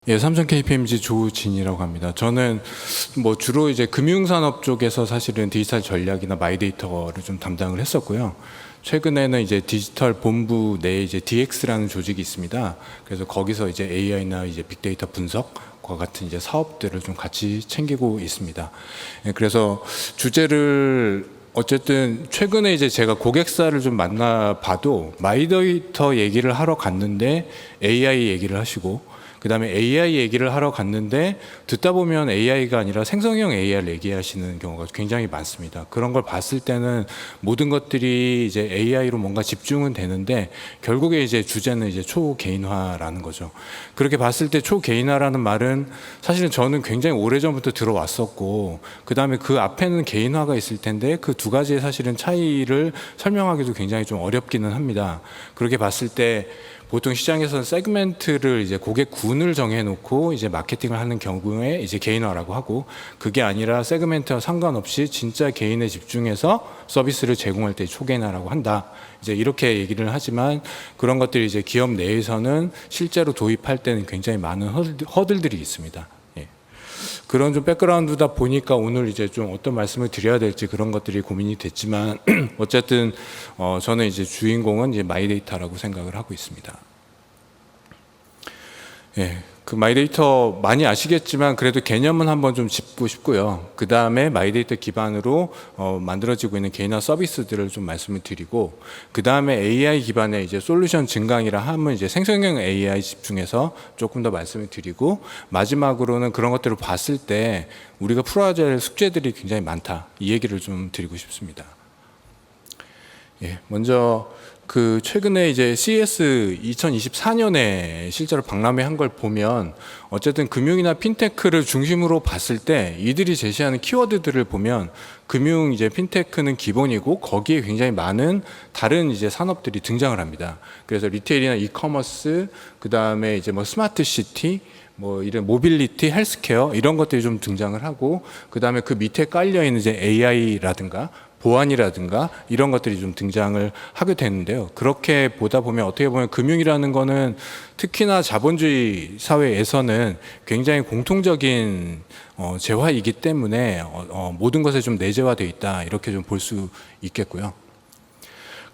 예, 삼성 KPMG 조진이라고 합니다. 저는 주로 이제 금융산업 쪽에서 사실은 디지털 전략이나 마이데이터를 좀 담당을 했었고요. 최근에는 이제 디지털 본부 내에 이제 DX라는 조직이 있습니다. 그래서 거기서 이제 AI나 이제 빅데이터 분석과 같은 이제 사업들을 좀 같이 챙기고 있습니다. 예, 그래서 주제를 어쨌든 최근에 이제 제가 고객사를 좀 만나봐도 마이데이터 얘기를 하러 갔는데 AI 얘기를 하시고 그 다음에 AI 얘기를 하러 갔는데 듣다 보면 AI가 아니라 생성형 AI를 얘기하시는 경우가 굉장히 많습니다. 그런 걸 봤을 때는 모든 것들이 이제 AI로 뭔가 집중은 되는데 결국에 이제 주제는 이제 초개인화라는 거죠. 그렇게 봤을 때 초개인화라는 말은 사실은 저는 굉장히 오래전부터 들어왔었고 그 다음에 그 앞에는 개인화가 있을 텐데 그 두 가지의 사실은 차이를 설명하기도 굉장히 좀 어렵기는 합니다. 그렇게 봤을 때 보통 시장에서는 세그멘트를 이제 고객군을 정해놓고 이제 마케팅을 하는 경우에 이제 개인화라고 하고 그게 아니라 세그멘트와 상관없이 진짜 개인에 집중해서 서비스를 제공할 때 초개인화라고 한다. 이제 이렇게 얘기를 하지만 그런 것들이 이제 기업 내에서는 실제로 도입할 때는 굉장히 많은 허들들이 있습니다. 그런 좀 백그라운드다 보니까 오늘 이제 좀 어떤 말씀을 드려야 될지 그런 것들이 고민이 됐지만 어쨌든 저는 이제 주인공은 이제 마이데이터라고 생각을 하고 있습니다. 예, 그 마이데이터 많이 아시겠지만 그래도 개념은 한번 좀 짚고 싶고요. 그 다음에 마이데이터 기반으로 만들어지고 있는 개인화 서비스들을 좀 말씀을 드리고 그 다음에 AI 기반의 이제 솔루션 증강이라 하면 이제 생성형 AI 집중해서 조금 더 말씀을 드리고 마지막으로는 그런 것들을 봤을 때 우리가 풀어야 될 숙제들이 굉장히 많다. 이 얘기를 좀 드리고 싶습니다. 예, 먼저 그 최근에 이제 CES 2024년에 실제로 박람회 한 걸 보면 어쨌든 금융이나 핀테크를 중심으로 봤을 때 이들이 제시하는 키워드들을 보면 금융 이제 핀테크는 기본이고 거기에 굉장히 많은 다른 이제 산업들이 등장을 합니다. 그래서 리테일이나 이커머스 그 다음에 이제 스마트 시티 이런 모빌리티, 헬스케어 이런 것들이 좀 등장을 하고 그 다음에 그 밑에 깔려 있는 이제 AI라든가 보안이라든가 이런 것들이 좀 등장을 하게 되는데요. 그렇게 보다 보면 어떻게 보면 금융이라는 거는 특히나 자본주의 사회에서는 굉장히 공통적인 재화이기 때문에 모든 것에 좀 내재화되어 있다 이렇게 좀 볼 수 있겠고요.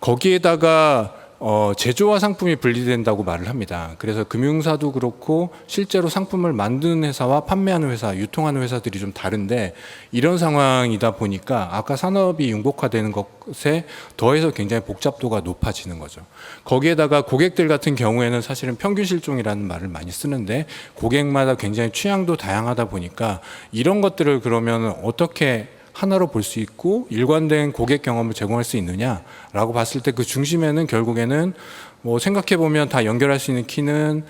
거기에다가 제조와 상품이 분리된다고 말을 합니다. 그래서 금융사도 그렇고 실제로 상품을 만드는 회사와 판매하는 회사, 유통하는 회사들이 좀 다른데 이런 상황이다 보니까 아까 산업이 융복화되는 것에 더해서 굉장히 복잡도가 높아지는 거죠. 거기에다가 고객들 같은 경우에는 사실은 평균 실종이라는 말을 많이 쓰는데 고객마다 굉장히 취향도 다양하다 보니까 이런 것들을 그러면 어떻게 하나로 볼 수 있고 일관된 고객 경험을 제공할 수 있느냐라고 봤을 때 그 중심에는 결국에는 생각해 보면 다 연결할 수 있는 키는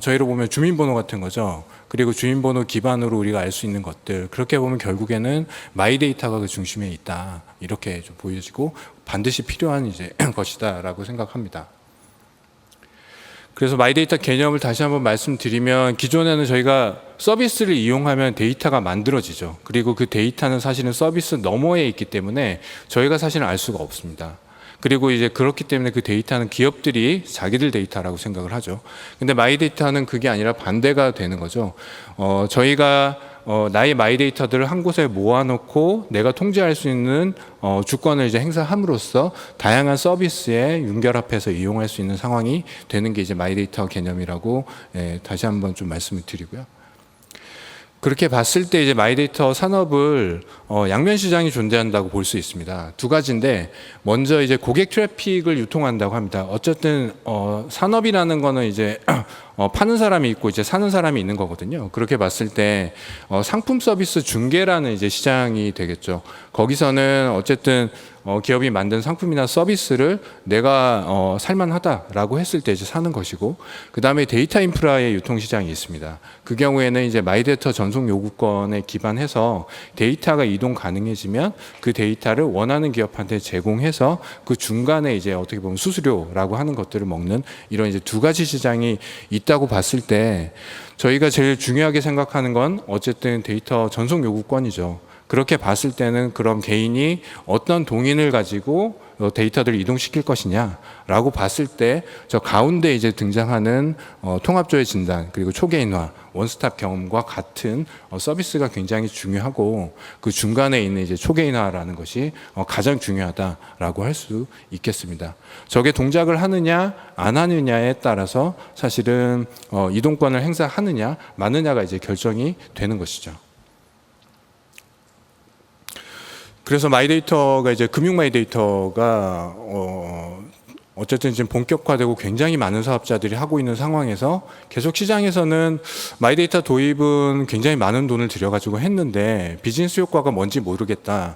저희로 보면 주민번호 같은 거죠. 그리고 주민번호 기반으로 우리가 알 수 있는 것들 그렇게 보면 결국에는 마이데이터가 그 중심에 있다 이렇게 좀 보여지고 반드시 필요한 이제 것이다라고 생각합니다. 그래서 마이데이터 개념을 다시 한번 말씀드리면 기존에는 저희가 서비스를 이용하면 데이터가 만들어지죠. 그리고 그 데이터는 사실은 서비스 너머에 있기 때문에 저희가 사실은 알 수가 없습니다. 그리고 이제 그렇기 때문에 그 데이터는 기업들이 자기들 데이터라고 생각을 하죠. 근데 마이데이터는 그게 아니라 반대가 되는 거죠. 저희가 나의 마이데이터들을 한 곳에 모아놓고 내가 통제할 수 있는 주권을 이제 행사함으로써 다양한 서비스에 융결합해서 이용할 수 있는 상황이 되는 게 이제 마이데이터 개념이라고 다시 한번 좀 말씀을 드리고요. 그렇게 봤을 때 이제 마이데이터 산업을 양면 시장이 존재한다고 볼 수 있습니다. 두 가지인데 먼저 이제 고객 트래픽을 유통한다고 합니다. 어쨌든 산업이라는 거는 이제 파는 사람이 있고 이제 사는 사람이 있는 거거든요. 그렇게 봤을 때 상품 서비스 중개라는 이제 시장이 되겠죠. 거기서는 어쨌든 기업이 만든 상품이나 서비스를 내가 살만하다라고 했을 때 이제 사는 것이고 그 다음에 데이터 인프라의 유통 시장이 있습니다. 그 경우에는 이제 마이데이터 전송 요구권에 기반해서 데이터가 이동 가능해지면 그 데이터를 원하는 기업한테 제공해서 그 중간에 이제 어떻게 보면 수수료라고 하는 것들을 먹는 이런 이제 두 가지 시장이 있다고 봤을 때 저희가 제일 중요하게 생각하는 건 어쨌든 데이터 전송 요구권이죠. 그렇게 봤을 때는 그럼 개인이 어떤 동인을 가지고 데이터들을 이동시킬 것이냐라고 봤을 때 저 가운데 이제 등장하는 통합조회 진단 그리고 초개인화 원스톱 경험과 같은 서비스가 굉장히 중요하고 그 중간에 있는 이제 초개인화라는 것이 가장 중요하다라고 할 수 있겠습니다. 저게 동작을 하느냐 안 하느냐에 따라서 사실은 이동권을 행사하느냐 마느냐가 이제 결정이 되는 것이죠. 그래서 마이데이터가 이제 금융 마이데이터가 어쨌든 지금 본격화되고 굉장히 많은 사업자들이 하고 있는 상황에서 계속 시장에서는 마이데이터 도입은 굉장히 많은 돈을 들여가지고 했는데 비즈니스 효과가 뭔지 모르겠다.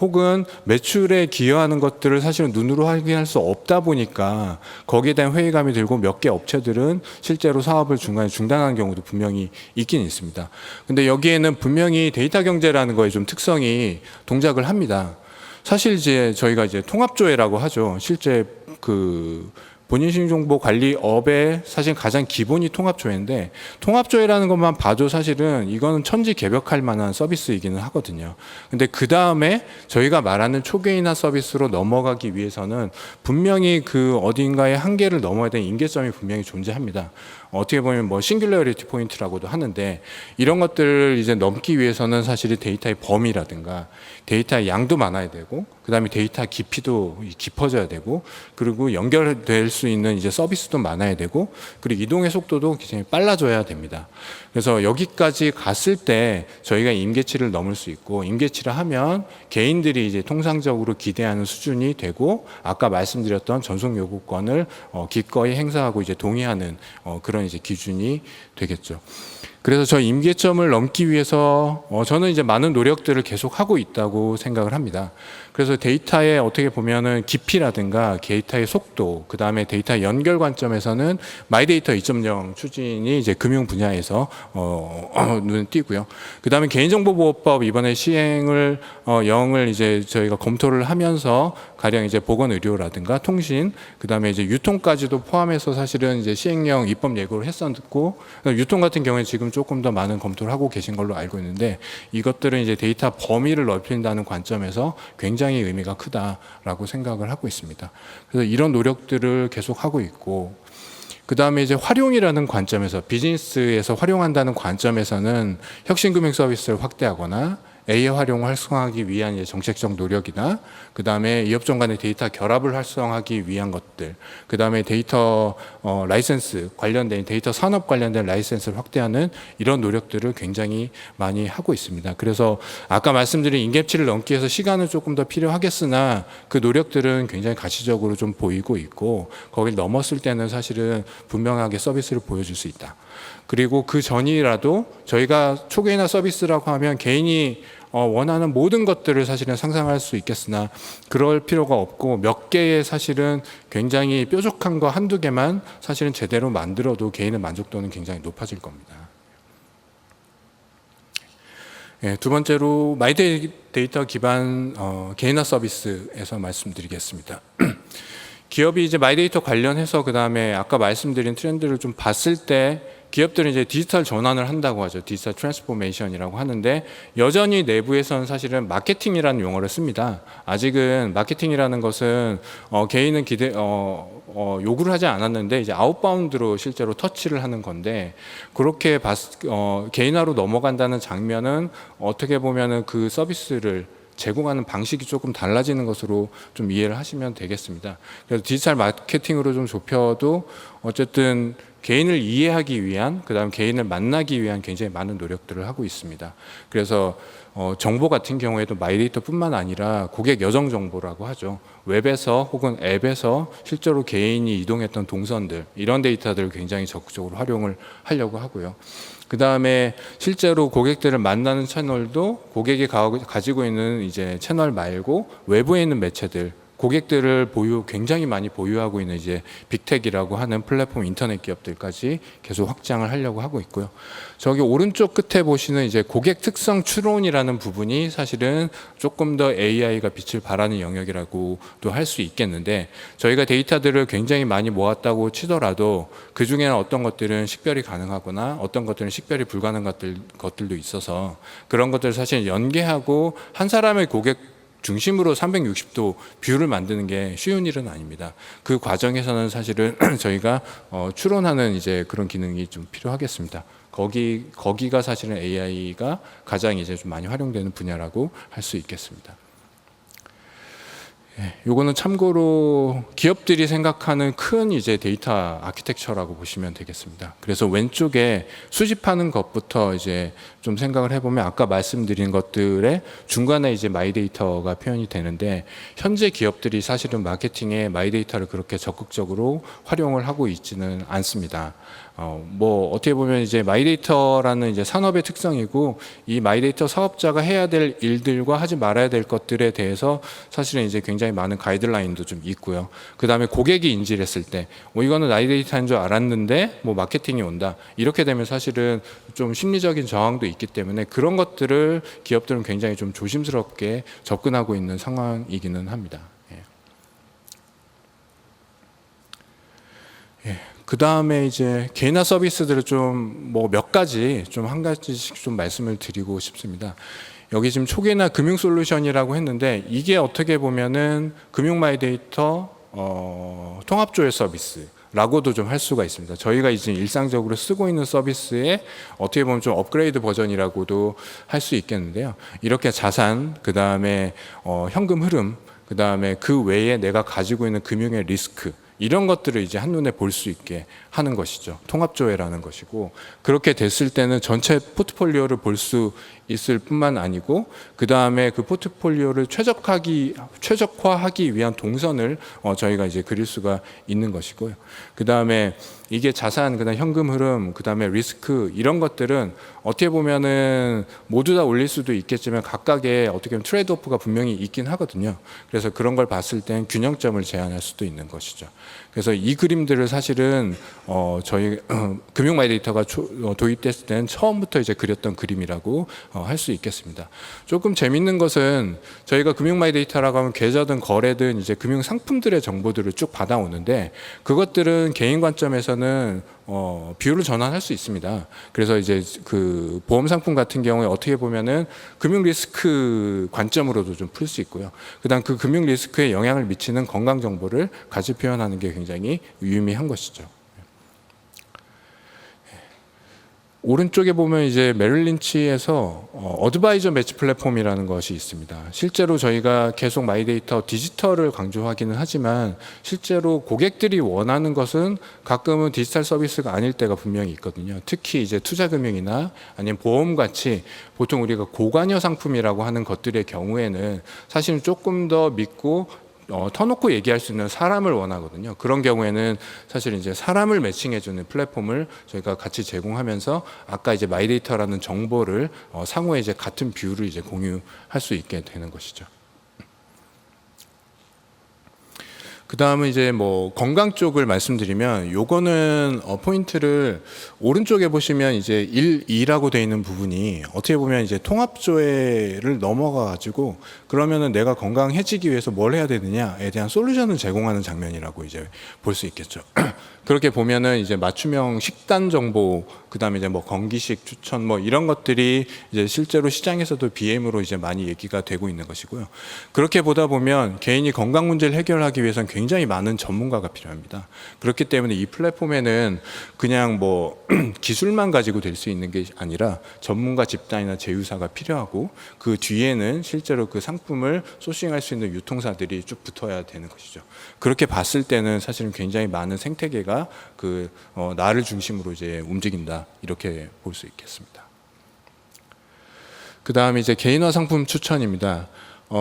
혹은 매출에 기여하는 것들을 사실은 눈으로 확인할 수 없다 보니까 거기에 대한 회의감이 들고 몇 개 업체들은 실제로 사업을 중간에 중단하는 경우도 분명히 있긴 있습니다. 근데 여기에는 분명히 데이터 경제라는 거에 좀 특성이 동작을 합니다. 사실 이제 저희가 이제 통합조회라고 하죠. 실제 그 본인신용정보관리업의 사실 가장 기본이 통합조회인데 통합조회라는 것만 봐도 사실은 이거는 천지개벽할 만한 서비스이기는 하거든요. 근데 그 다음에 저희가 말하는 초개인화 서비스로 넘어가기 위해서는 분명히 그 어딘가의 한계를 넘어야 되는 임계점이 분명히 존재합니다. 어떻게 보면 뭐 싱귤러리티 포인트라고도 하는데 이런 것들을 이제 넘기 위해서는 사실 데이터의 범위라든가 데이터의 양도 많아야 되고 그다음에 데이터 깊이도 깊어져야 되고 그리고 연결될 수 있는 이제 서비스도 많아야 되고 그리고 이동의 속도도 굉장히 빨라져야 됩니다. 그래서 여기까지 갔을 때 저희가 임계치를 넘을 수 있고 임계치를 하면 개인들이 이제 통상적으로 기대하는 수준이 되고 아까 말씀드렸던 전속 요구권을 기꺼이 행사하고 이제 동의하는 그런 이제 기준이 되겠죠. 그래서 저 임계점을 넘기 위해서 저는 이제 많은 노력들을 계속 하고 있다고 생각을 합니다. 그래서 데이터의 어떻게 보면은 깊이라든가 데이터의 속도, 그 다음에 데이터 연결 관점에서는 마이데이터 2.0 추진이 이제 금융 분야에서 눈에 띄고요. 그 다음에 개인정보보호법 이번에 시행을 영을 이제 저희가 검토를 하면서 가령 이제 보건의료라든가 통신, 그 다음에 이제 유통까지도 포함해서 사실은 이제 시행령 입법 예고를 했었고 유통 같은 경우에 지금 조금 더 많은 검토를 하고 계신 걸로 알고 있는데 이것들은 이제 데이터 범위를 넓힌다는 관점에서 굉장히 의미가 크다라고 생각을 하고 있습니다. 그래서 이런 노력들을 계속 하고 있고 그 다음에 이제 활용이라는 관점에서 비즈니스에서 활용한다는 관점에서는 혁신금융 서비스를 확대하거나 AI 활용을 활성화하기 위한 이제 정책적 노력이나 그 다음에 이업종 간의 데이터 결합을 활성화하기 위한 것들, 그 다음에 데이터 라이센스 관련된 데이터 산업 관련된 라이센스를 확대하는 이런 노력들을 굉장히 많이 하고 있습니다. 그래서 아까 말씀드린 임계치를 넘기 위해서 시간은 조금 더 필요하겠으나 그 노력들은 굉장히 가시적으로 좀 보이고 있고 거길 넘었을 때는 사실은 분명하게 서비스를 보여줄 수 있다. 그리고 그 전이라도 저희가 초개인화 서비스라고 하면 개인이 원하는 모든 것들을 사실은 상상할 수 있겠으나 그럴 필요가 없고 몇 개의 사실은 굉장히 뾰족한 거 한두 개만 사실은 제대로 만들어도 개인의 만족도는 굉장히 높아질 겁니다. 두 번째로 마이데이터 기반 개인화 서비스에서 말씀드리겠습니다. 기업이 이제 마이데이터 관련해서 그 다음에 아까 말씀드린 트렌드를 좀 봤을 때 기업들은 이제 디지털 전환을 한다고 하죠. 디지털 트랜스포메이션이라고 하는데 여전히 내부에서는 사실은 마케팅이라는 용어를 씁니다. 아직은 마케팅이라는 것은 개인은 요구를 하지 않았는데 이제 아웃바운드로 실제로 터치를 하는 건데 그렇게 개인화로 넘어간다는 장면은 어떻게 보면은 그 서비스를 제공하는 방식이 조금 달라지는 것으로 좀 이해를 하시면 되겠습니다. 그래서 디지털 마케팅으로 좀 좁혀도 어쨌든 개인을 이해하기 위한 그다음 개인을 만나기 위한 굉장히 많은 노력들을 하고 있습니다. 그래서 정보 같은 경우에도 마이데이터뿐만 아니라 고객 여정 정보라고 하죠. 웹에서 혹은 앱에서 실제로 개인이 이동했던 동선들 이런 데이터들을 굉장히 적극적으로 활용을 하려고 하고요. 그 다음에 실제로 고객들을 만나는 채널도 고객이 가지고 있는 이제 채널 말고 외부에 있는 매체들 고객들을 굉장히 많이 보유하고 있는 이제 빅텍이라고 하는 플랫폼 인터넷 기업들까지 계속 확장을 하려고 하고 있고요. 저기 오른쪽 끝에 보시는 이제 고객 특성 추론이라는 부분이 사실은 조금 더 AI가 빛을 발하는 영역이라고도 할 수 있겠는데 저희가 데이터들을 굉장히 많이 모았다고 치더라도 그 중에는 어떤 것들은 식별이 가능하거나 어떤 것들은 식별이 불가능한 것들도 있어서 그런 것들을 사실 연계하고 한 사람의 고객 중심으로 360도 뷰를 만드는 게 쉬운 일은 아닙니다. 그 과정에서는 사실은 저희가 추론하는 이제 그런 기능이 좀 필요하겠습니다. 거기가 사실은 AI가 가장 이제 좀 많이 활용되는 분야라고 할 수 있겠습니다. 요거는 참고로 기업들이 생각하는 큰 이제 데이터 아키텍처라고 보시면 되겠습니다. 그래서 왼쪽에 수집하는 것부터 이제 좀 생각을 해보면 아까 말씀드린 것들의 중간에 이제 마이데이터가 표현이 되는데, 현재 기업들이 사실은 마케팅에 마이데이터를 그렇게 적극적으로 활용을 하고 있지는 않습니다. 뭐 어떻게 보면 이제 마이데이터라는 이제 산업의 특성이고, 이 마이데이터 사업자가 해야 될 일들과 하지 말아야 될 것들에 대해서 사실은 이제 굉장히 많은 가이드라인도 좀 있고요. 그 다음에 고객이 인지를 했을 때, 이거는 마이데이터인 줄 알았는데 뭐 마케팅이 온다, 이렇게 되면 사실은 좀 심리적인 저항도 있기 때문에 그런 것들을 기업들은 굉장히 좀 조심스럽게 접근하고 있는 상황이기는 합니다. 그 다음에 이제 개인화 서비스들을 좀 뭐 몇 가지 좀 한 가지씩 좀 말씀을 드리고 싶습니다. 여기 지금 초기나 금융 솔루션이라고 했는데, 이게 어떻게 보면은 금융 마이데이터 통합 조회 서비스라고도 좀 할 수가 있습니다. 저희가 이제 일상적으로 쓰고 있는 서비스에 어떻게 보면 좀 업그레이드 버전이라고도 할 수 있겠는데요. 이렇게 자산, 그 다음에 현금 흐름, 그 다음에 그 외에 내가 가지고 있는 금융의 리스크, 이런 것들을 이제 한눈에 볼 수 있게 하는 것이죠. 통합조회라는 것이고, 그렇게 됐을 때는 전체 포트폴리오를 볼 수 있을 뿐만 아니고, 그 다음에 그 포트폴리오를 최적화하기 위한 동선을 저희가 이제 그릴 수가 있는 것이고요. 그 다음에 이게 자산, 그다음 현금 흐름, 그 다음에 리스크, 이런 것들은 어떻게 보면은 모두 다 올릴 수도 있겠지만 각각의 어떻게 보면 트레이드오프가 분명히 있긴 하거든요. 그래서 그런 걸 봤을 땐 균형점을 제안할 수도 있는 것이죠. 그래서 이 그림들을 사실은 저희 금융 마이데이터가 도입됐을 때는 처음부터 이제 그렸던 그림이라고 할 수 있겠습니다. 조금 재밌는 것은 저희가 금융 마이데이터라고 하면 계좌든 거래든 이제 금융 상품들의 정보들을 쭉 받아오는데, 그것들은 개인 관점에서는 비율을 전환할 수 있습니다. 그래서 이제 그 보험 상품 같은 경우에 어떻게 보면은 금융 리스크 관점으로도 좀 풀 수 있고요. 그다음 그 금융 리스크에 영향을 미치는 건강 정보를 같이 표현하는 게 굉장히 유의미한 것이죠. 오른쪽에 보면 이제 메릴 린치에서 어드바이저 매치 플랫폼이라는 것이 있습니다. 실제로 저희가 계속 마이데이터 디지털을 강조하기는 하지만, 실제로 고객들이 원하는 것은 가끔은 디지털 서비스가 아닐 때가 분명히 있거든요. 특히 이제 투자금융이나 아니면 보험같이 보통 우리가 고관여 상품이라고 하는 것들의 경우에는 사실은 조금 더 믿고 터놓고 얘기할 수 있는 사람을 원하거든요. 그런 경우에는 사실 이제 사람을 매칭해주는 플랫폼을 저희가 같이 제공하면서 아까 이제 마이데이터라는 정보를 상호에 이제 같은 뷰를 이제 공유할 수 있게 되는 것이죠. 그 다음은 이제 뭐 건강 쪽을 말씀드리면, 요거는 포인트를 오른쪽에 보시면 이제 1, 2라고 되어 있는 부분이 어떻게 보면 이제 통합조회를 넘어가 가지고, 그러면은 내가 건강해지기 위해서 뭘 해야 되느냐에 대한 솔루션을 제공하는 장면이라고 이제 볼 수 있겠죠. 그렇게 보면은 이제 맞춤형 식단 정보, 그다음에 이제 뭐 건기식 추천 뭐 이런 것들이 이제 실제로 시장에서도 BM으로 이제 많이 얘기가 되고 있는 것이고요. 그렇게 보다 보면 개인이 건강 문제를 해결하기 위해서는 굉장히 많은 전문가가 필요합니다. 그렇기 때문에 이 플랫폼에는 그냥 뭐 기술만 가지고 될 수 있는 게 아니라 전문가 집단이나 제휴사가 필요하고, 그 뒤에는 실제로 그 상품을 소싱할 수 있는 유통사들이 쭉 붙어야 되는 것이죠. 그렇게 봤을 때는 사실은 굉장히 많은 생태계가 나를 중심으로 이제 움직인다, 이렇게 볼 수 있겠습니다. 그 다음에 이제 개인화 상품 추천입니다.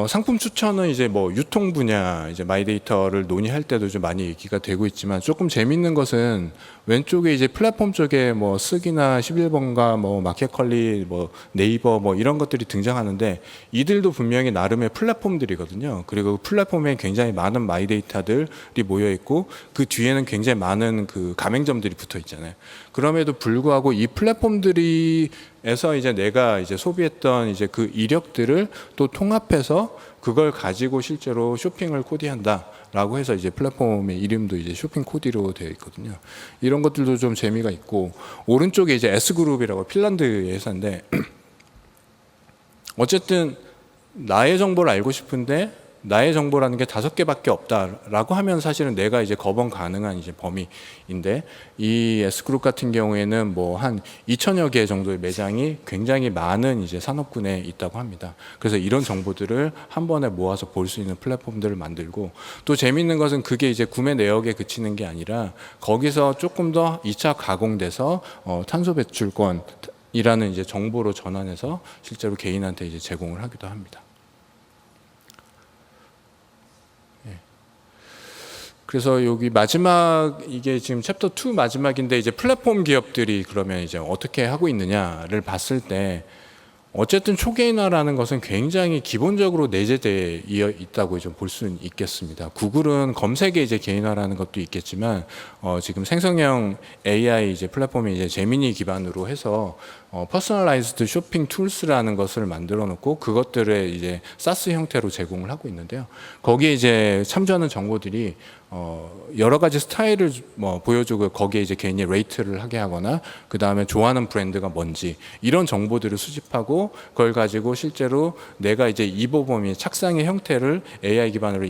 상품 추천은 이제 뭐 유통 분야 이제 마이데이터를 논의할 때도 좀 많이 얘기가 되고 있지만, 조금 재밌는 것은 왼쪽에 이제 플랫폼 쪽에 뭐 쓱이나 11번가 뭐 마켓컬리 뭐 네이버 뭐 이런 것들이 등장하는데, 이들도 분명히 나름의 플랫폼들이거든요. 그리고 그 플랫폼에 굉장히 많은 마이데이터들이 모여 있고, 그 뒤에는 굉장히 많은 그 가맹점들이 붙어 있잖아요. 그럼에도 불구하고 이 플랫폼들이 에서 이제 내가 이제 소비했던 이제 그 이력들을 또 통합해서 그걸 가지고 실제로 쇼핑을 코디한다라고 해서 이제 플랫폼의 이름도 이제 쇼핑 코디로 되어 있거든요. 이런 것들도 좀 재미가 있고, 오른쪽에 이제 S그룹이라고 핀란드의 회사인데, 어쨌든 나의 정보를 알고 싶은데 나의 정보라는 게 5개밖에 없다라고 하면 사실은 내가 이제 거번 가능한 이제 범위인데, 이 S그룹 같은 경우에는 뭐 한 2천여 개 정도의 매장이 굉장히 많은 이제 산업군에 있다고 합니다. 그래서 이런 정보들을 한 번에 모아서 볼 수 있는 플랫폼들을 만들고, 또 재미있는 것은 그게 이제 구매 내역에 그치는 게 아니라 거기서 조금 더 2차 가공돼서 탄소 배출권이라는 이제 정보로 전환해서 실제로 개인한테 이제 제공을 하기도 합니다. 그래서 여기 마지막, 이게 지금 챕터 2 마지막인데, 이제 플랫폼 기업들이 그러면 이제 어떻게 하고 있느냐를 봤을 때, 어쨌든 초개인화라는 것은 굉장히 기본적으로 내재되어 있다고 좀 볼 수 있겠습니다. 구글은 검색에 이제 개인화라는 것도 있겠지만, 지금 생성형 AI 이제 플랫폼이 이제 제미니 기반으로 해서 퍼스널라이즈드 쇼핑 툴스라는 것을 만들어 놓고 그것들을 이제 사스 형태로 제공을 하고 있는데요. 거기에 이제 참조하는 정보들이 여러 가지 스타일을 뭐 보여주고, 거기에 이제 개인이 레이트를 하게 하거나, 그 다음에 좋아하는 브랜드가 뭔지 이런 정보들을 수집하고, 그걸 가지고 실제로 내가 이제 입어봄이 착상의 형태를 AI 기반으로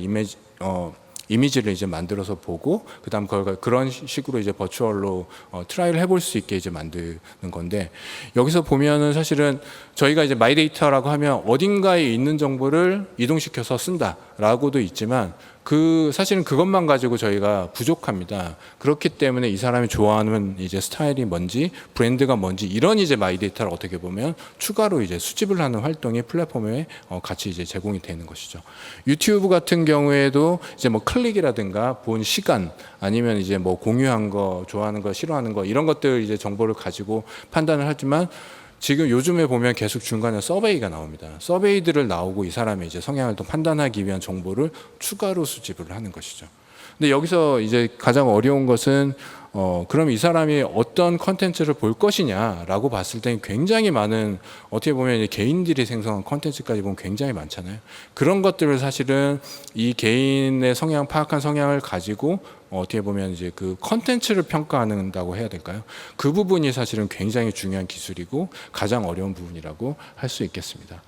이미지를 이제 만들어서 보고, 그다음 그걸 그런 식으로 이제 버추얼로 트라이를 해볼 수 있게 이제 만드는 건데, 여기서 보면은 사실은 저희가 이제 마이데이터라고 하면 어딘가에 있는 정보를 이동시켜서 쓴다라고도 있지만, 사실은 그것만 가지고 저희가 부족합니다. 그렇기 때문에 이 사람이 좋아하는 이제 스타일이 뭔지, 브랜드가 뭔지, 이런 이제 마이데이터를 어떻게 보면 추가로 이제 수집을 하는 활동이 플랫폼에 같이 이제 제공이 되는 것이죠. 유튜브 같은 경우에도 이제 뭐 클릭이라든가 본 시간, 아니면 이제 뭐 공유한 거, 좋아하는 거, 싫어하는 거, 이런 것들 이제 정보를 가지고 판단을 하지만, 지금 요즘에 보면 계속 중간에 서베이가 나옵니다. 서베이들을 나오고 이 사람의 이제 성향을 또 판단하기 위한 정보를 추가로 수집을 하는 것이죠. 근데 여기서 이제 가장 어려운 것은 그럼 이 사람이 어떤 컨텐츠를 볼 것이냐라고 봤을 때 굉장히 많은, 어떻게 보면 이제 개인들이 생성한 컨텐츠까지 보면 굉장히 많잖아요. 그런 것들을 사실은 이 개인의 성향, 파악한 성향을 가지고 어떻게 보면 이제 그 컨텐츠를 평가한다고 해야 될까요? 그 부분이 사실은 굉장히 중요한 기술이고 가장 어려운 부분이라고 할 수 있겠습니다.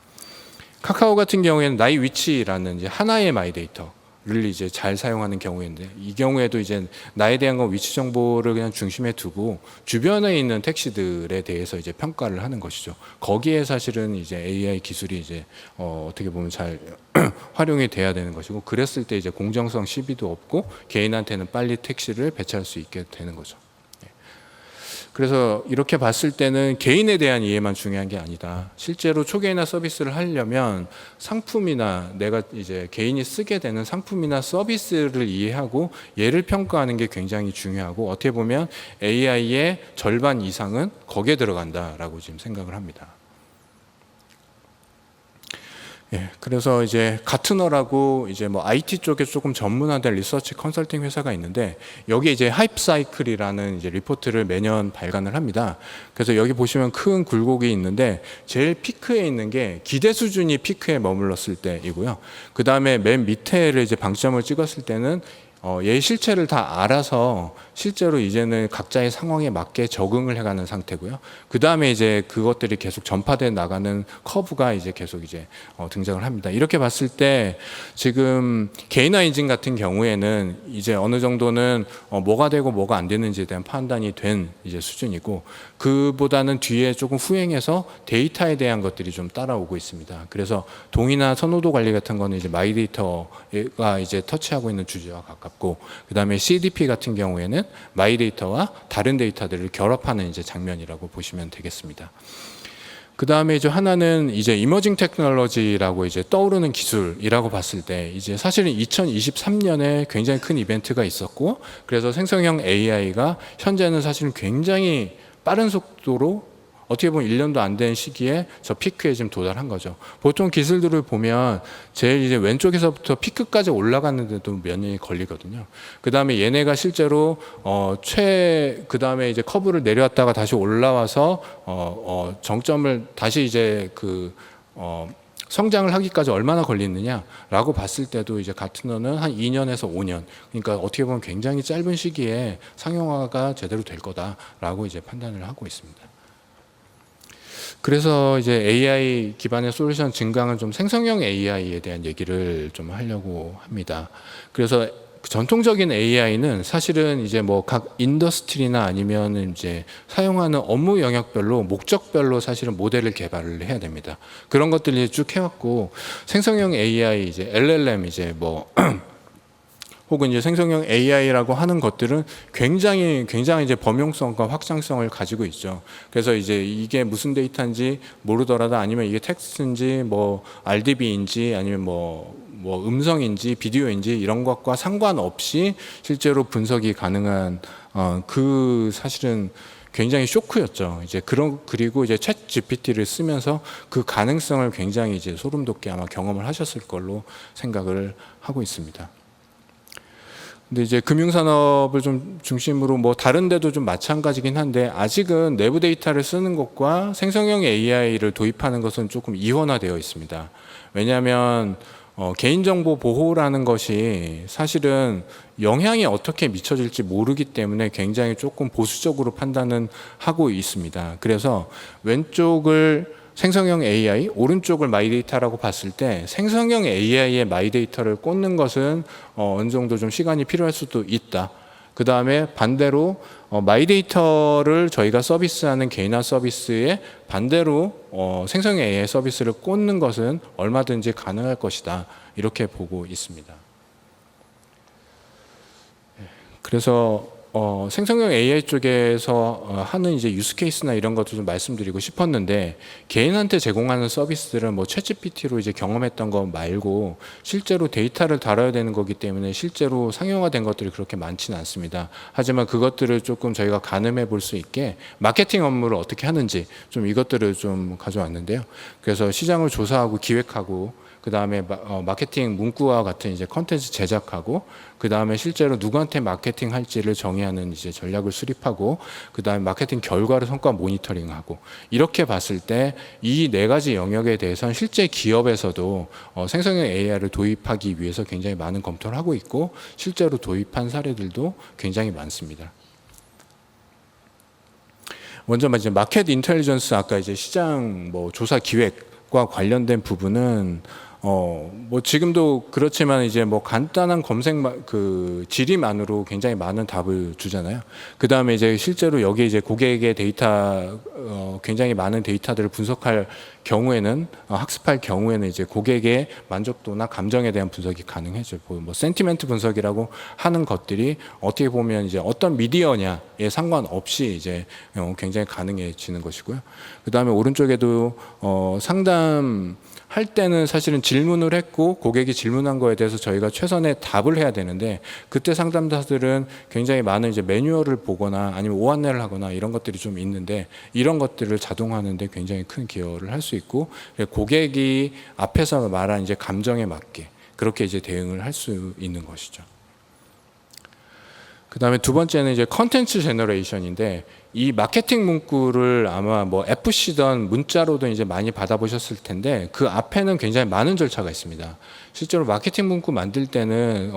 카카오 같은 경우에는 나의 위치라는 이제 하나의 마이데이터를 이제 잘 사용하는 경우인데, 이 경우에도 이제 나에 대한 건 위치 정보를 그냥 중심에 두고 주변에 있는 택시들에 대해서 이제 평가를 하는 것이죠. 거기에 사실은 이제 AI 기술이 이제 어떻게 보면 잘 활용이 돼야 되는 것이고, 그랬을 때 이제 공정성 시비도 없고 개인한테는 빨리 택시를 배치할 수 있게 되는 거죠. 그래서 이렇게 봤을 때는 개인에 대한 이해만 중요한 게 아니다. 실제로 초개인화 서비스를 하려면 상품이나 내가 이제 개인이 쓰게 되는 상품이나 서비스를 이해하고 얘를 평가하는 게 굉장히 중요하고, 어떻게 보면 AI의 절반 이상은 거기에 들어간다라고 지금 생각을 합니다. 예, 그래서 이제 가트너라고 이제 뭐 IT 쪽에 조금 전문화된 리서치 컨설팅 회사가 있는데, 여기 이제 하이프 사이클이라는 이제 리포트를 매년 발간을 합니다. 그래서 여기 보시면 큰 굴곡이 있는데, 제일 피크에 있는 게 기대 수준이 피크에 머물렀을 때이고요. 그 다음에 맨 밑에를 이제 방점을 찍었을 때는 얘의 실체를 다 알아서 실제로 이제는 각자의 상황에 맞게 적응을 해가는 상태고요. 그 다음에 이제 그것들이 계속 전파돼 나가는 커브가 이제 계속 이제 등장을 합니다. 이렇게 봤을 때 지금 개인화 인증 같은 경우에는 이제 어느 정도는 뭐가 되고 뭐가 안 되는지에 대한 판단이 된 이제 수준이고, 그보다는 뒤에 조금 후행해서 데이터에 대한 것들이 좀 따라오고 있습니다. 그래서 동의나 선호도 관리 같은 거는 이제 마이데이터가 이제 터치하고 있는 주제와 가깝고, 그 다음에 CDP 같은 경우에는 마이데이터와 다른 데이터들을 결합하는 이제 장면이라고 보시면 되겠습니다. 그 다음에 이제 하나는 이제 이머징 테크놀로지라고 이제 떠오르는 기술이라고 봤을 때, 이제 사실은 2023년에 굉장히 큰 이벤트가 있었고, 그래서 생성형 AI가 현재는 사실은 굉장히 빠른 속도로 어떻게 보면 1년도 안 된 시기에 저 피크에 지금 도달한 거죠. 보통 기술들을 보면 제일 이제 왼쪽에서부터 피크까지 올라갔는데도 몇 년이 걸리거든요. 그 다음에 얘네가 실제로 그 다음에 이제 커브를 내려왔다가 다시 올라와서 정점을 다시 이제 성장을 하기까지 얼마나 걸리느냐라고 봤을 때도 이제 가트너는 한 2년에서 5년, 그러니까 어떻게 보면 굉장히 짧은 시기에 상용화가 제대로 될 거다라고 이제 판단을 하고 있습니다. 그래서 이제 AI 기반의 솔루션 증강은 좀 생성형 AI에 대한 얘기를 좀 하려고 합니다. 그래서 전통적인 AI는 사실은 이제 뭐 각 인더스트리나 아니면 이제 사용하는 업무 영역별로 목적별로 사실은 모델을 개발을 해야 됩니다. 그런 것들을 쭉 해왔고, 생성형 AI 이제 LLM 이제 뭐 혹은 이제 생성형 AI라고 하는 것들은 굉장히 이제 범용성과 확장성을 가지고 있죠. 그래서 이제 이게 무슨 데이터인지 모르더라도, 아니면 이게 텍스트인지 뭐 RDB인지 아니면 뭐 음성인지 비디오인지 이런 것과 상관없이 실제로 분석이 가능한 그 사실은 굉장히 쇼크였죠. 이제 그리고 이제 챗 GPT를 쓰면서 그 가능성을 굉장히 이제 소름 돋게 아마 경험을 하셨을 걸로 생각을 하고 있습니다. 근데 이제 금융산업을 좀 중심으로 뭐 다른 데도 좀 마찬가지긴 한데, 아직은 내부 데이터를 쓰는 것과 생성형 AI를 도입하는 것은 조금 이원화되어 있습니다. 왜냐하면 개인정보 보호라는 것이 사실은 영향이 어떻게 미쳐질지 모르기 때문에 굉장히 조금 보수적으로 판단은 하고 있습니다. 그래서 왼쪽을 생성형 AI, 오른쪽을 마이데이터라고 봤을 때 생성형 AI의 마이데이터를 꽂는 것은 어느 정도 좀 시간이 필요할 수도 있다. 그 다음에 반대로 마이데이터를 저희가 서비스하는 개인화 서비스에 반대로 생성형 AI 서비스를 꽂는 것은 얼마든지 가능할 것이다. 이렇게 보고 있습니다. 그래서 생성형 AI 쪽에서 하는 이제 유스 케이스나 이런 것도 좀 말씀드리고 싶었는데, 개인한테 제공하는 서비스들은 뭐 챗GPT로 이제 경험했던 거 말고 실제로 데이터를 다뤄야 되는 거기 때문에 실제로 상용화된 것들이 그렇게 많지는 않습니다. 하지만 그것들을 조금 저희가 가늠해 볼 수 있게 마케팅 업무를 어떻게 하는지 좀 이것들을 좀 가져왔는데요. 그래서 시장을 조사하고 기획하고, 그 다음에 마케팅 문구와 같은 이제 컨텐츠 제작하고, 그 다음에 실제로 누구한테 마케팅 할지를 정의하는 이제 전략을 수립하고, 그 다음에 마케팅 결과를 성과 모니터링하고, 이렇게 봤을 때 이 네 가지 영역에 대해서는 실제 기업에서도 생성형 AI를 도입하기 위해서 굉장히 많은 검토를 하고 있고, 실제로 도입한 사례들도 굉장히 많습니다. 먼저 이제 마켓 인텔리전스, 아까 이제 시장 뭐 조사 기획과 관련된 부분은 뭐 지금도 그렇지만 이제 뭐 간단한 검색 그 질의만으로 굉장히 많은 답을 주잖아요. 그 다음에 이제 실제로 여기에 이제 고객의 데이터 굉장히 많은 데이터들을 분석할 경우에는 학습할 경우에는 이제 고객의 만족도나 감정에 대한 분석이 가능해져요. 뭐 센티멘트 분석이라고 하는 것들이 어떻게 보면 이제 어떤 미디어냐에 상관없이 이제 굉장히 가능해지는 것이고요. 그 다음에 오른쪽에도 상담 할 때는 사실은 질문을 했고 고객이 질문한 거에 대해서 저희가 최선의 답을 해야 되는데, 그때 상담사들은 굉장히 많은 이제 매뉴얼을 보거나 아니면 오안내를 하거나 이런 것들이 좀 있는데, 이런 것들을 자동화하는데 굉장히 큰 기여를 할 수 있고, 고객이 앞에서 말한 이제 감정에 맞게 그렇게 이제 대응을 할 수 있는 것이죠. 그 다음에 두 번째는 이제 컨텐츠 제너레이션인데, 이 마케팅 문구를 아마 뭐 FC든 문자로든 이제 많이 받아보셨을 텐데, 그 앞에는 굉장히 많은 절차가 있습니다. 실제로 마케팅 문구 만들 때는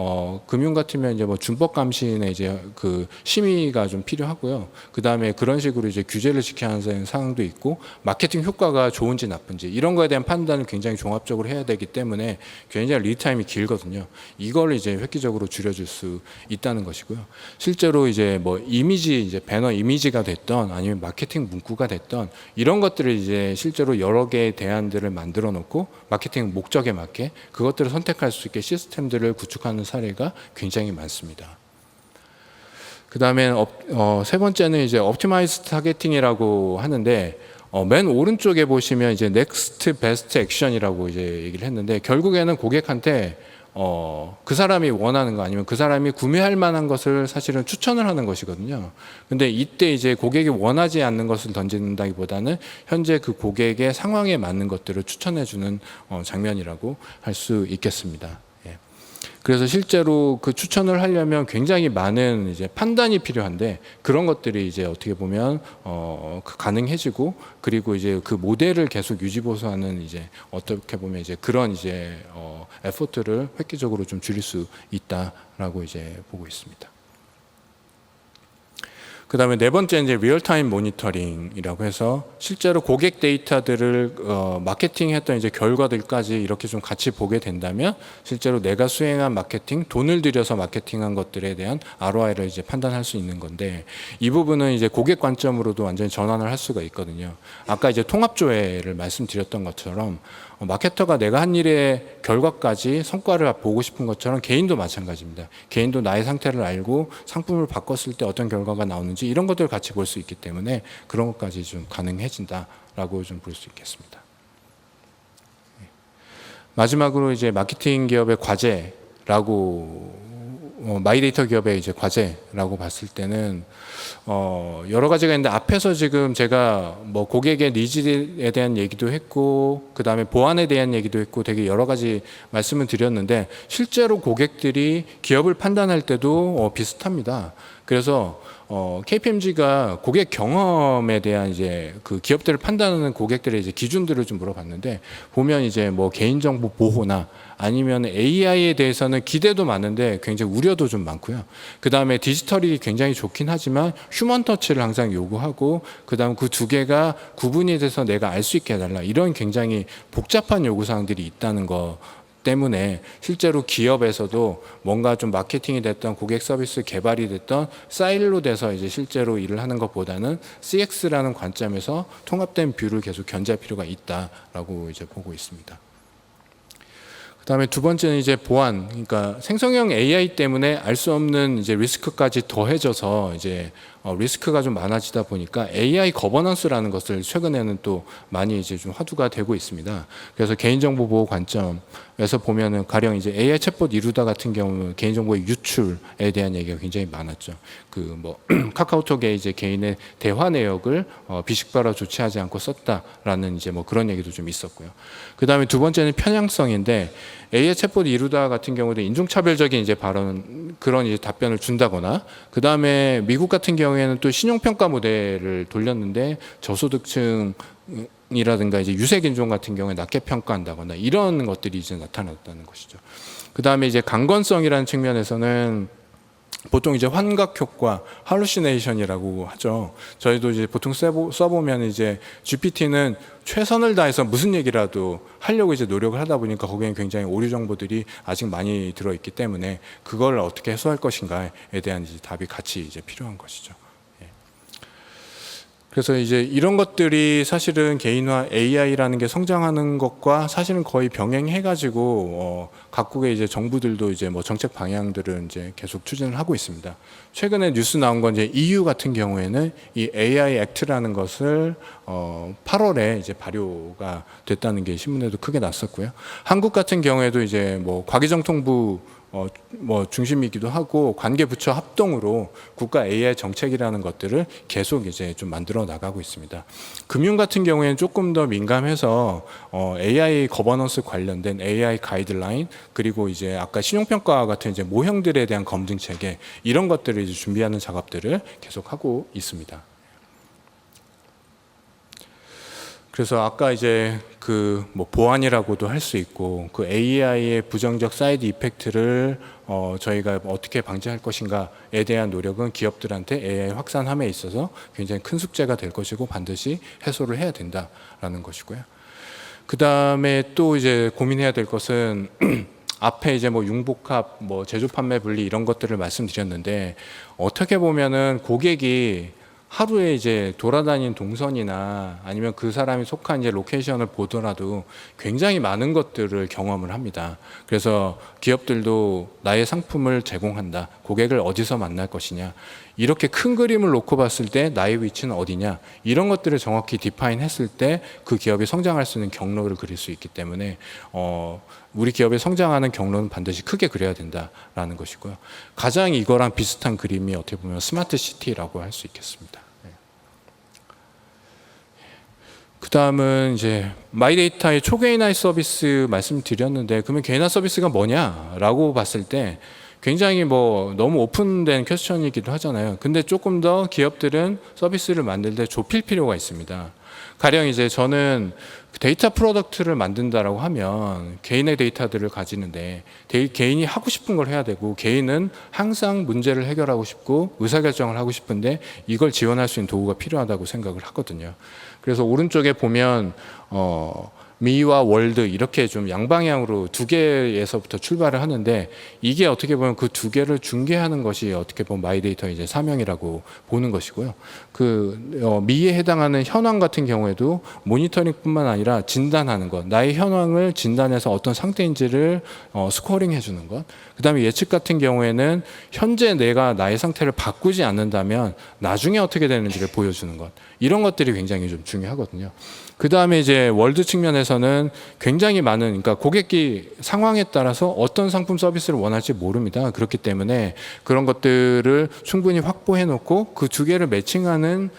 금융 같으면 이제 뭐 준법 감시나 이제 그 심의가 좀 필요하고요. 그 다음에 그런 식으로 이제 규제를 지켜야 하는 사항도 있고, 마케팅 효과가 좋은지 나쁜지 이런 거에 대한 판단을 굉장히 종합적으로 해야 되기 때문에 굉장히 리드 타임이 길거든요. 이걸 이제 획기적으로 줄여줄 수 있다는 것이고요. 실제로 이제 뭐 이미지, 이제 배너 이미지가 됐던 아니면 마케팅 문구가 됐던 이런 것들을 이제 실제로 여러 개의 대안들을 만들어 놓고 마케팅 목적에 맞게 그것들을 선택할 수 있게 시스템들을 구축하는 사례가 굉장히 많습니다. 그 다음에 세 번째는 이제 옵티마이즈 타겟팅이라고 하는데, 맨 오른쪽에 보시면 이제 넥스트 베스트 액션이라고 이제 얘기를 했는데, 결국에는 고객한테 그 사람이 원하는 거 아니면 그 사람이 구매할 만한 것을 사실은 추천을 하는 것이거든요. 근데 이때 이제 고객이 원하지 않는 것을 던진다기보다는 현재 그 고객의 상황에 맞는 것들을 추천해 주는 장면이라고 할 수 있겠습니다. 예. 그래서 실제로 그 추천을 하려면 굉장히 많은 이제 판단이 필요한데, 그런 것들이 이제 어떻게 보면 가능해지고, 그리고 이제 그 모델을 계속 유지보수하는 이제 어떻게 보면 이제 그런 이제 에포트를 획기적으로 좀 줄일 수 있다라고 이제 보고 있습니다. 그다음에 네 번째 이제 리얼타임 모니터링이라고 해서 실제로 고객 데이터들을 마케팅했던 이제 결과들까지 이렇게 좀 같이 보게 된다면 실제로 내가 수행한 마케팅, 돈을 들여서 마케팅한 것들에 대한 ROI를 이제 판단할 수 있는 건데 이 부분은 이제 고객 관점으로도 완전히 전환을 할 수가 있거든요. 아까 이제 통합조회를 말씀드렸던 것처럼 마케터가 내가 한 일의 결과까지 성과를 보고 싶은 것처럼 개인도 마찬가지입니다. 개인도 나의 상태를 알고 상품을 바꿨을 때 어떤 결과가 나오는지 이런 것들을 같이 볼 수 있기 때문에 그런 것까지 좀 가능해진다라고 좀 볼 수 있겠습니다. 마지막으로 이제 마케팅 기업의 과제라고 마이데이터 기업의 이제 과제라고 봤을 때는 여러 가지가 있는데 앞에서 지금 제가 뭐 고객의 니즈에 대한 얘기도 했고 그 다음에 보안에 대한 얘기도 했고 되게 여러 가지 말씀을 드렸는데 실제로 고객들이 기업을 판단할 때도 비슷합니다. 그래서 KPMG가 고객 경험에 대한 이제 그 기업들을 판단하는 고객들의 이제 기준들을 좀 물어봤는데 보면 이제 뭐 개인정보 보호나 아니면 AI에 대해서는 기대도 많은데 굉장히 우려도 좀 많고요. 그 다음에 디지털이 굉장히 좋긴 하지만 휴먼 터치를 항상 요구하고 그 다음 그 두 개가 구분이 돼서 내가 알 수 있게 해달라 이런 굉장히 복잡한 요구사항들이 있다는 거 때문에 실제로 기업에서도 뭔가 좀 마케팅이 됐던 고객 서비스 개발이 됐던 사일로 돼서 이제 실제로 일을 하는 것보다는 CX라는 관점에서 통합된 뷰를 계속 견제할 필요가 있다라고 이제 보고 있습니다. 그다음에 두 번째는 이제 보안, 그러니까 생성형 AI 때문에 알 수 없는 이제 리스크까지 더해져서 이제 리스크가 좀 많아지다 보니까 AI 거버넌스라는 것을 최근에는 또 많이 이제 좀 화두가 되고 있습니다. 그래서 개인정보 보호 관점에서 보면은 가령 이제 AI 챗봇 이루다 같은 경우는 개인정보의 유출에 대한 얘기가 굉장히 많았죠. 그 뭐 카카오톡에 이제 개인의 대화 내역을 비식별화 조치하지 않고 썼다라는 이제 뭐 그런 얘기도 좀 있었고요. 그 다음에 두 번째는 편향성인데 AI 챗봇 이루다 같은 경우도 인종차별적인 이제 발언 그런 이제 답변을 준다거나 그 다음에 미국 같은 경우에는 또 신용평가 모델을 돌렸는데 저소득층이라든가 이제 유색인종 같은 경우에 낮게 평가한다거나 이런 것들이 이제 나타났다는 것이죠. 그 다음에 이제 강건성이라는 측면에서는 보통 이제 환각 효과, 할루시네이션이라고 하죠. 저희도 이제 보통 써보면 이제 GPT는 최선을 다해서 무슨 얘기라도 하려고 이제 노력을 하다 보니까 거기에 굉장히 오류 정보들이 아직 많이 들어있기 때문에 그걸 어떻게 해소할 것인가에 대한 이제 답이 같이 이제 필요한 것이죠. 그래서 이제 이런 것들이 사실은 개인화 AI라는 게 성장하는 것과 사실은 거의 병행해가지고 각국의 이제 정부들도 이제 뭐 정책 방향들은 이제 계속 추진을 하고 있습니다. 최근에 뉴스 나온 건 이제 EU 같은 경우에는 이 AI 액트라는 것을 8월에 이제 발효가 됐다는 게 신문에도 크게 났었고요. 한국 같은 경우에도 이제 뭐 과기정통부 뭐 중심이기도 하고 관계 부처 합동으로 국가 AI 정책이라는 것들을 계속 이제 좀 만들어 나가고 있습니다. 금융 같은 경우에는 조금 더 민감해서 AI 거버넌스 관련된 AI 가이드라인 그리고 이제 아까 신용평가 같은 이제 모형들에 대한 검증 체계 이런 것들을 이제 준비하는 작업들을 계속 하고 있습니다. 그래서 아까 이제 그 뭐 보안이라고도 할 수 있고 그 AI의 부정적 사이드 이펙트를 저희가 어떻게 방지할 것인가에 대한 노력은 기업들한테 AI 확산함에 있어서 굉장히 큰 숙제가 될 것이고 반드시 해소를 해야 된다라는 것이고요. 그 다음에 또 이제 고민해야 될 것은 앞에 이제 뭐 융복합, 뭐 제조 판매 분리 이런 것들을 말씀드렸는데 어떻게 보면은 고객이 하루에 이제 돌아다니는 동선이나 아니면 그 사람이 속한 이제 로케이션을 보더라도 굉장히 많은 것들을 경험을 합니다. 그래서 기업들도 나의 상품을 제공한다. 고객을 어디서 만날 것이냐. 이렇게 큰 그림을 놓고 봤을 때 나의 위치는 어디냐. 이런 것들을 정확히 디파인 했을 때 그 기업이 성장할 수 있는 경로를 그릴 수 있기 때문에 우리 기업이 성장하는 경로는 반드시 크게 그려야 된다라는 것이고요. 가장 이거랑 비슷한 그림이 어떻게 보면 스마트 시티라고 할 수 있겠습니다. 그 다음은 이제 마이데이터의 초개인화 서비스 말씀드렸는데 그러면 개인화 서비스가 뭐냐라고 봤을 때 굉장히 뭐 너무 오픈된 퀘스천이기도 하잖아요. 근데 조금 더 기업들은 서비스를 만들 때 좁힐 필요가 있습니다. 가령 이제 저는 데이터 프로덕트를 만든다라고 하면 개인의 데이터들을 가지는데 개인이 하고 싶은 걸 해야 되고 개인은 항상 문제를 해결하고 싶고 의사결정을 하고 싶은데 이걸 지원할 수 있는 도구가 필요하다고 생각을 하거든요. 그래서 오른쪽에 보면 미와 월드 이렇게 좀 양방향으로 두 개에서부터 출발을 하는데 이게 어떻게 보면 그 두 개를 중개하는 것이 어떻게 보면 마이데이터의 이제 사명이라고 보는 것이고요. 미에 해당하는 현황 같은 경우에도 모니터링뿐만 아니라 진단하는 것, 나의 현황을 진단해서 어떤 상태인지를 스코어링 해주는 것. 그다음에 예측 같은 경우에는 현재 내가 나의 상태를 바꾸지 않는다면 나중에 어떻게 되는지를 보여주는 것. 이런 것들이 굉장히 좀 중요하거든요. 그 다음에 이제 월드 측면에서는 굉장히 많은, 그러니까 고객이 상황에 따라서 어떤 상품 서비스를 원할지 모릅니다. 그렇기 때문에 그런 것들을 충분히 확보해 놓고 그 두 개를 매칭하는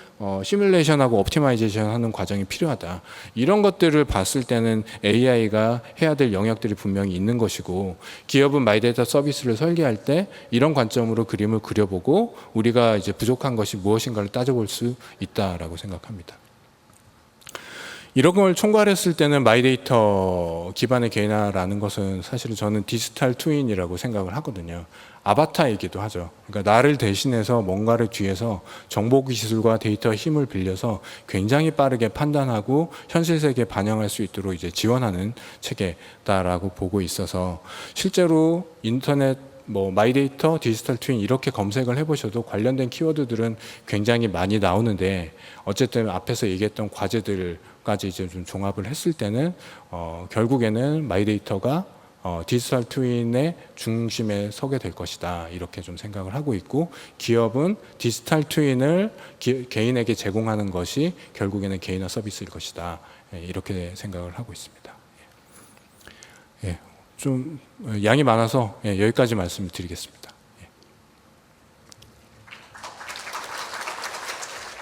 시뮬레이션하고 옵티마이제이션 하는 과정이 필요하다. 이런 것들을 봤을 때는 AI가 해야 될 영역들이 분명히 있는 것이고 기업은 마이데이터 서비스를 설계할 때 이런 관점으로 그림을 그려보고 우리가 이제 부족한 것이 무엇인가를 따져볼 수 있다라고 생각합니다. 이런 걸 총괄했을 때는 마이데이터 기반의 개인화라는 것은 사실은 저는 디지털 트윈이라고 생각을 하거든요. 아바타이기도 하죠. 그러니까 나를 대신해서 뭔가를 뒤에서 정보 기술과 데이터의 힘을 빌려서 굉장히 빠르게 판단하고 현실 세계에 반영할 수 있도록 이제 지원하는 체계다라고 보고 있어서 실제로 인터넷 마이데이터, 디지털 트윈 이렇게 검색을 해보셔도 관련된 키워드들은 굉장히 많이 나오는데 어쨌든 앞에서 얘기했던 과제들까지 이제 좀 종합을 했을 때는 결국에는 마이데이터가 디지털 트윈의 중심에 서게 될 것이다 이렇게 좀 생각을 하고 있고 기업은 디지털 트윈을 개인에게 제공하는 것이 결국에는 개인화 서비스일 것이다 이렇게 생각을 하고 있습니다. 좀 양이 많아서 여기까지 말씀을 드리겠습니다.